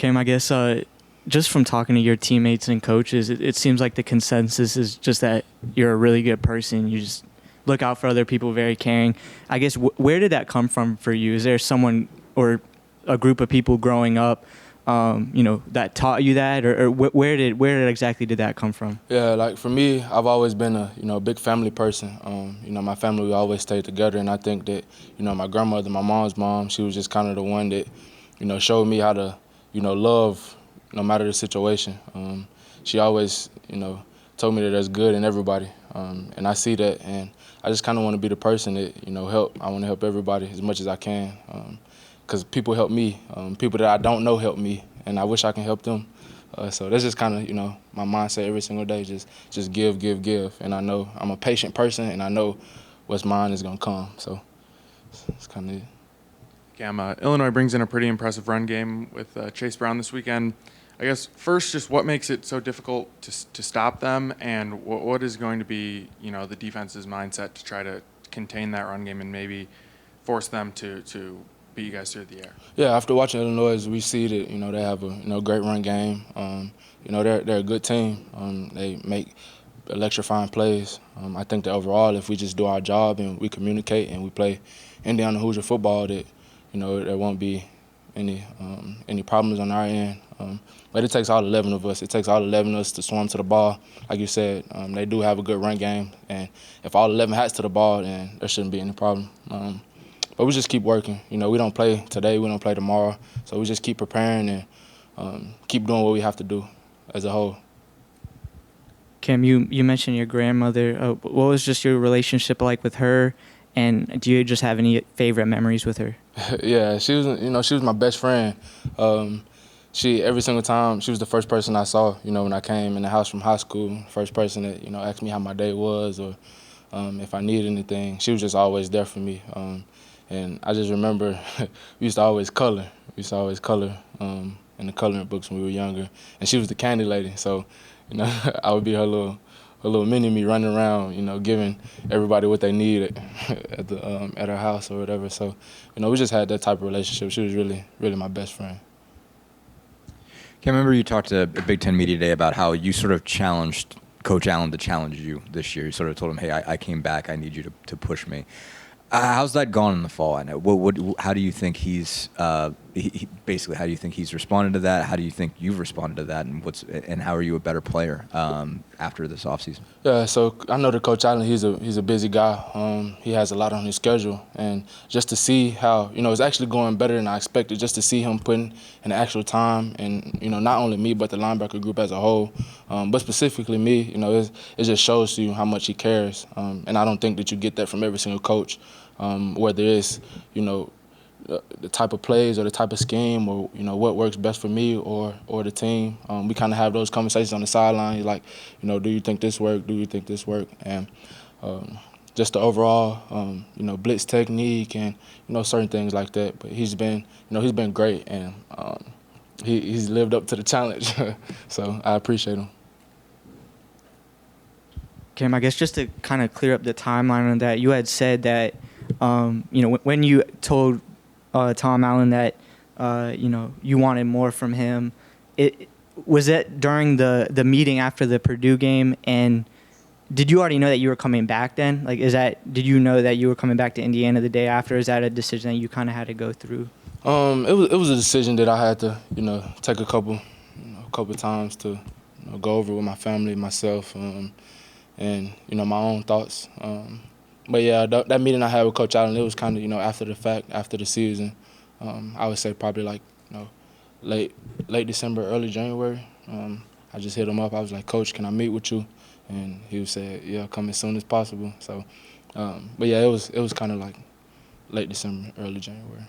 Cam, I guess just from talking to your teammates and coaches, it seems like the consensus is just that you're a really good person. You just look out for other people, very caring. I guess where did that come from for you? Is there someone or a group of people growing up, that taught you that, or where exactly did that come from? Yeah, like for me, I've always been a big family person. My family, we always stayed together, and I think that my grandmother, my mom's mom, she was just kind of the one that showed me how to love no matter the situation. She always told me that there's good in everybody, and I see that, and I just kind of want to be the person that help. I want to help everybody as much as I can, because people help me. People that I don't know help me, and I wish I can help them. So that's just kind of my mindset every single day. Just give, and I know I'm a patient person, and I know what's mine is gonna come. So it's kind of it. Cam, Illinois brings in a pretty impressive run game with Chase Brown this weekend. I guess first, just what makes it so difficult to stop them, and what is going to be the defense's mindset to try to contain that run game and maybe force them to beat you guys through the air? Yeah, after watching Illinois, we see that they have a great run game. They're a good team. They make electrifying plays. I think that overall, if we just do our job and we communicate and we play Indiana Hoosier football, that there won't be any problems on our end. But it takes all 11 of us. It takes all 11 of us to swarm to the ball. Like you said, they do have a good run game, and if all 11 hats to the ball, then there shouldn't be any problem. But we just keep working. We don't play today, we don't play tomorrow, so we just keep preparing and keep doing what we have to do as a whole. Cam, you mentioned your grandmother. What was just your relationship like with her, and do you just have any favorite memories with her? Yeah, she was my best friend. She every single time she was the first person I saw. When I came in the house from high school, first person that asked me how my day was or if I needed anything. She was just always there for me. And I just remember we used to always color. We used to always color in the coloring books when we were younger. And she was the candy lady, so I would be her little mini-me running around, giving everybody what they needed at her house or whatever. So, we just had that type of relationship. She was really, really my best friend. I remember you talked to a Big Ten Media Day about how you sort of challenged Coach Allen to challenge you this year. You sort of told him, hey, I came back. I need you to push me. How's that gone in the fall? I know. How do you think he's basically? How do you think he's responded to that? How do you think you've responded to that? And how are you a better player after this offseason? Yeah, so I know that Coach Allen. He's a busy guy. He has a lot on his schedule, and just to see how it's actually going better than I expected. Just to see him putting in the actual time, and not only me but the linebacker group as a whole, but specifically me. It just shows you how much he cares, and I don't think that you get that from every single coach. Whether it's, the type of plays or the type of scheme or, what works best for me or the team. We kind of have those conversations on the sideline. Like, do you think this worked? Do you think this worked? And just the overall, blitz technique and, certain things like that. But he's been great, and he's lived up to the challenge. So I appreciate him. Cam, I guess just to kind of clear up the timeline on that, you had said that, when you told Tom Allen that, you wanted more from him, was it during the meeting after the Purdue game, and did you already know that you were coming back then? Like, did you know that you were coming back to Indiana the day after? Is that a decision that you kind of had to go through? It was a decision that I had to, take a couple times to go over with my family, myself, and my own thoughts. But yeah, that meeting I had with Coach Allen, it was kind of after the fact, after the season. I would say probably like late December, early January. I just hit him up. I was like, Coach, can I meet with you? And he said, yeah, come as soon as possible. So, but yeah, it was kind of like late December, early January.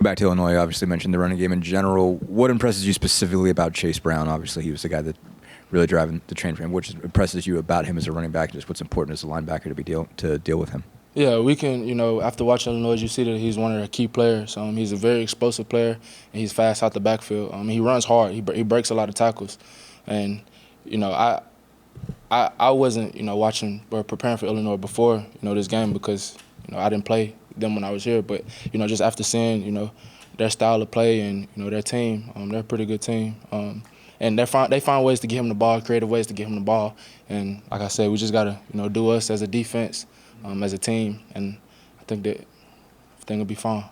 Back to Illinois, obviously mentioned the running game in general. What impresses you specifically about Chase Brown? Obviously, he was the guy that really driving the train for him. What impresses you about him as a running back? Just what's important as a linebacker to deal with him? Yeah, we can. After watching Illinois, you see that he's one of the key players. He's a very explosive player, and he's fast out the backfield. He runs hard. He breaks a lot of tackles, and I wasn't watching or preparing for Illinois before this game because I didn't play them when I was here. But, you know, just after seeing, you know, their style of play and, you know, their team, they're a pretty good team. And they find ways to get him the ball, creative ways to get him the ball. And like I said, we just got to, you know, do us as a defense, as a team, and I think that everything will be fine.